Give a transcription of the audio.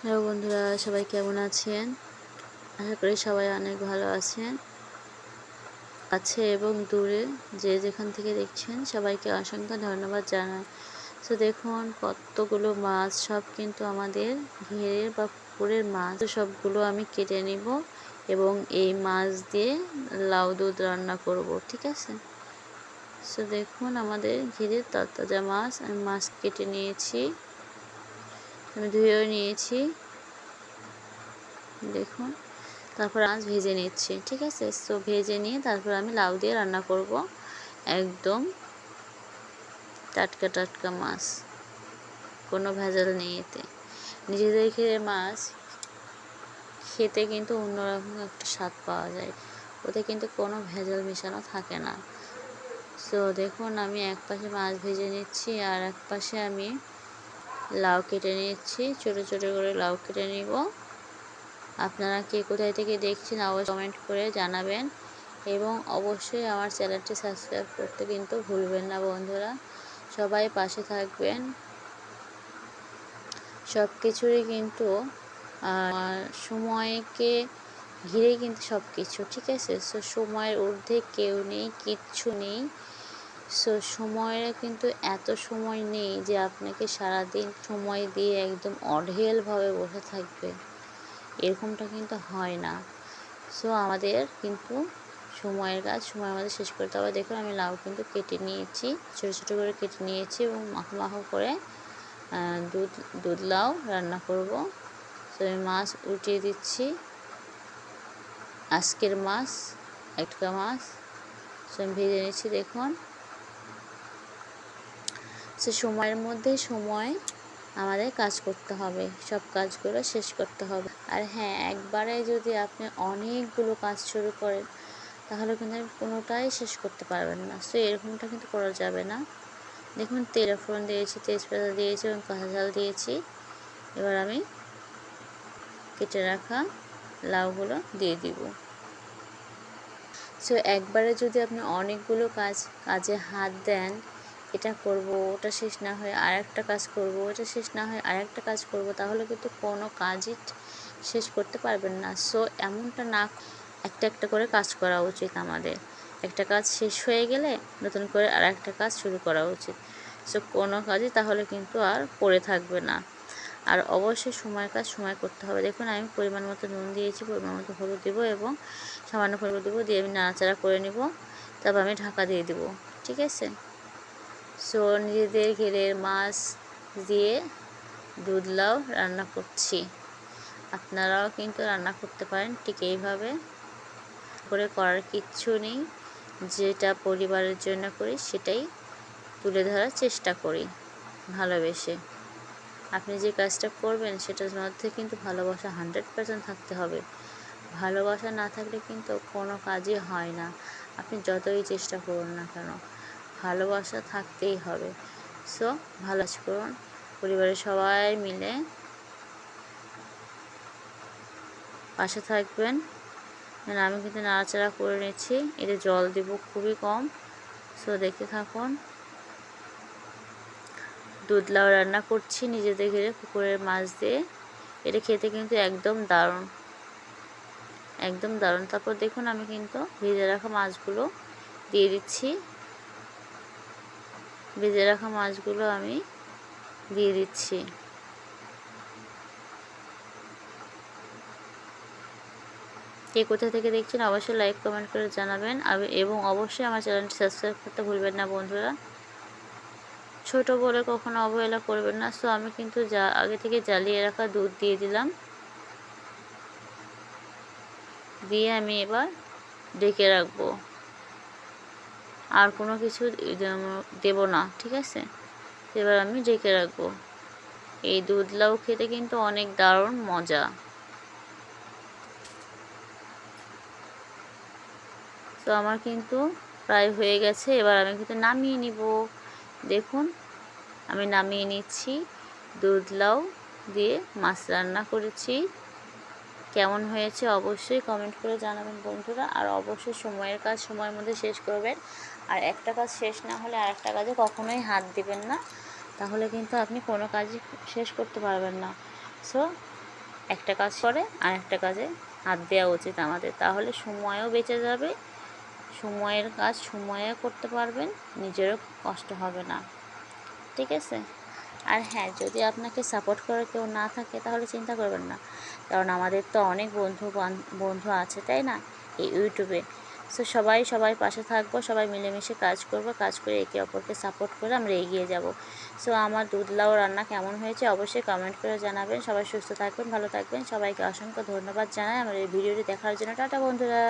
Hello বন্ধুরা, সবাই কেমন আছেন? আশা করি সবাই অনেক ভালো আছেন। কাছে এবং দূরে যে যেখান থেকে দেখছেন সবাইকে অসংখ্য ধন্যবাদ জানাই। তো দেখুন কতগুলো মাছ, সব কিন্তু আমাদের ঘেরের বা পুকুরের মাছ। তো সবগুলো আমি কেটে নিব এবং এই মাছ দিয়ে লাউ দুধ রান্না করব, ঠিক আছে? তো দেখুন আমাদের ঘেরের তরতাজা মাছ, আমি মাছ কেটে নিয়েছি, আমি ধুয়েও নিয়েছি। দেখুন, তারপর মাছ ভেজে নিচ্ছি, ঠিক আছে? সো ভেজে নিয়ে তারপর আমি লাউ দিয়ে রান্না করব। একদম টাটকা টাটকা মাছ, কোনো ভেজাল নেই এতে। নিজেদের ঘেরে মাছ খেতে কিন্তু অন্যরকম একটা স্বাদ পাওয়া যায়, ওতে কিন্তু কোনো ভেজাল মেশানো থাকে না। সো দেখুন আমি এক পাশে মাছ ভেজে নিচ্ছি আর এক পাশে আমি লাউ কেটে নিচ্ছি, ছোটো ছোটো করে লাউ কেটে নিব। আপনারা কে কোথায় থেকে দেখছেন অবশ্যই কমেন্ট করে জানাবেন এবং অবশ্যই আমার চ্যানেলটি সাবস্ক্রাইব করতে কিন্তু ভুলবেন না বন্ধুরা। সবাই পাশে থাকবেন। সব কিছুরই কিন্তু সময়কে ঘিরেই কিন্তু সব কিছু, ঠিক আছে? সো সময়ের ঊর্ধ্বে কেউ নেই, কিচ্ছু নেই। সো সময়ের কিন্তু এত সময় নেই যে আপনাকে সারাদিন সময় দিয়ে একদম অঢেলভাবে বসে থাকবে, এরকমটা কিন্তু হয় না। সো আমাদের কিন্তু সময়ের কাজ সময়ের মধ্যে শেষ করতে হবে। দেখুন আমি লাউ কিন্তু কেটে নিয়েছি, ছোটো ছোটো করে কেটে নিয়েছি এবং মাখো মাখো করে দুধ লাউ রান্না করব। সো আমি মাছ উঠিয়ে দিচ্ছি, আজকের মাছ একটা মাছ। সো আমি ভেজে নিচ্ছি। দেখুন, সে সময়ের মধ্যে সময় আমাদের কাজ করতে হবে, সব কাজগুলো শেষ করতে হবে। আর হ্যাঁ, একবারে যদি আপনি অনেকগুলো কাজ শুরু করেন তাহলে কিন্তু কোনোটাই শেষ করতে পারবেন না। সো এরকমটা কিন্তু করা যাবে না। দেখুন তেল ফোড়ন দিয়েছি, তেজপাতা দিয়েছি এবং কাঁচা ঝাল দিয়েছি। এবার আমি কেটে রাখা লাউগুলো দিয়ে দিব। সো একবারে যদি আপনি অনেকগুলো কাজে হাত দেন, এটা করব ওটা শেষ না হয় আর একটা কাজ করব, ওটা শেষ না হয় আর একটা কাজ করব, তাহলে কিন্তু কোনো কাজই শেষ করতে পারবেন না। সো এমনটা না, একটা একটা করে কাজ করা উচিত আমাদের। একটা কাজ শেষ হয়ে গেলে নতুন করে আর একটা কাজ শুরু করা উচিত। সো কোনো কাজই তাহলে কিন্তু আর পড়ে থাকবে না। আর অবশ্যই সময়ের কাজ সময় করতে হবে। দেখুন আমি পরিমাণ মতো নুন দিয়েছি, পরিমাণ মতো হলুদ দেবো এবং সামান্য পরিমাণ দেবো, দিয়ে আমি নাড়াচাড়া করে নেব। তারপর আমি ঢাকা দিয়ে দেবো, ঠিক আছে? সো নিজেদের ঘেরের মাছ দিয়ে দুধ লাউ রান্না করছি, আপনারাও কিন্তু রান্না করতে পারেন ঠিক এইভাবে করে। করার কিচ্ছু নেই, যেটা পরিবারের জন্য করি সেটাই তুলে ধরার চেষ্টা করি ভালোবেসে। আপনি যে কাজটা করবেন সেটার মধ্যে কিন্তু ভালোবাসা 100% থাকতে হবে। ভালোবাসা না থাকলে কিন্তু কোনো কাজই হয় না, আপনি যতই চেষ্টা করুন না কেন, ভালোবাসা থাকতেই হবে। সো ভালো কাজ করুন, পরিবারের সবাই মিলে পাশে থাকবেন। আমি কিন্তু নাড়াচাড়া করে নিচ্ছি, এতে জল দেব খুবই কম। সো দেখতে থাকুন। দুধ লাউ রান্না করছি নিজেদের ঘরে পুকুরের মাছ দিয়ে, এটা খেতে কিন্তু একদম দারুণ, একদম দারুণ। তারপর দেখুন আমি কিন্তু ভেজে রাখা মাছগুলো দিয়ে দিচ্ছি, ভেজে রাখা মাছগুলো আমি দিয়ে দিচ্ছি। কে কোথা থেকে দেখছেন অবশ্যই লাইক কমেন্ট করে জানাবেন এবং অবশ্যই আমার চ্যানেলটি সাবস্ক্রাইব করতে ভুলবেন না বন্ধুরা। ছোট বলে কখনো অবহেলা করবেন না। সো আমি কিন্তু আগে থেকে জ্বালিয়ে রাখা দুধ দিয়ে দিলাম, দিয়ে আমি এবার ঢেকে রাখবো, আর কোনো কিছু দেব না, ঠিক আছে? এবার আমি ঢেকে রাখবো। এই দুধ লাউ খেতে কিন্তু অনেক দারুণ মজা। তো আমার কিন্তু প্রায় হয়ে গেছে, এবার আমি কিন্তু নামিয়ে নিব। দেখুন আমি নামিয়ে নিচ্ছি, দুধ লাউ দিয়ে মাছ রান্না করেছি। কেমন হয়েছে অবশ্যই কমেন্ট করে জানাবেন বন্ধুরা। আর অবশ্যই সময়ের কাজ সময়ের মধ্যে শেষ করবেন, আর একটা কাজ শেষ না হলে আর একটা কাজে কখনোই হাত দিবেন না, তাহলে কিন্তু আপনি কোনো কাজই শেষ করতে পারবেন না। সো একটা কাজ করে আর একটা কাজে হাত দেওয়া উচিত আমাদের, তাহলে সময়ও বেঁচে যাবে, সময়ের কাজ সময়ে করতে পারবেন, নিজেরও কষ্ট হবে না। ঠিক আছে? আর হ্যাঁ, যদি আপনাকে সাপোর্ট করার কেউ না থাকে তাহলে চিন্তা করবেন না, কারণ আমাদের তো অনেক বন্ধু আছে, তাই না, এই ইউটিউবে। সো সবাই পাশে থাকবো, সবাই মিলেমিশে কাজ করব, কাজ করে একে অপরকে সাপোর্ট করে আমরা এগিয়ে যাব। সো আমার দুধ লাউ রান্না কেমন হয়েছে অবশ্যই কমেন্ট করে জানাবেন। সবাই সুস্থ থাকবেন, ভালো থাকবেন, সবাইকে অসংখ্য ধন্যবাদ জানাই আমার এই ভিডিওটি দেখার জন্য। টাটা বন্ধুরা।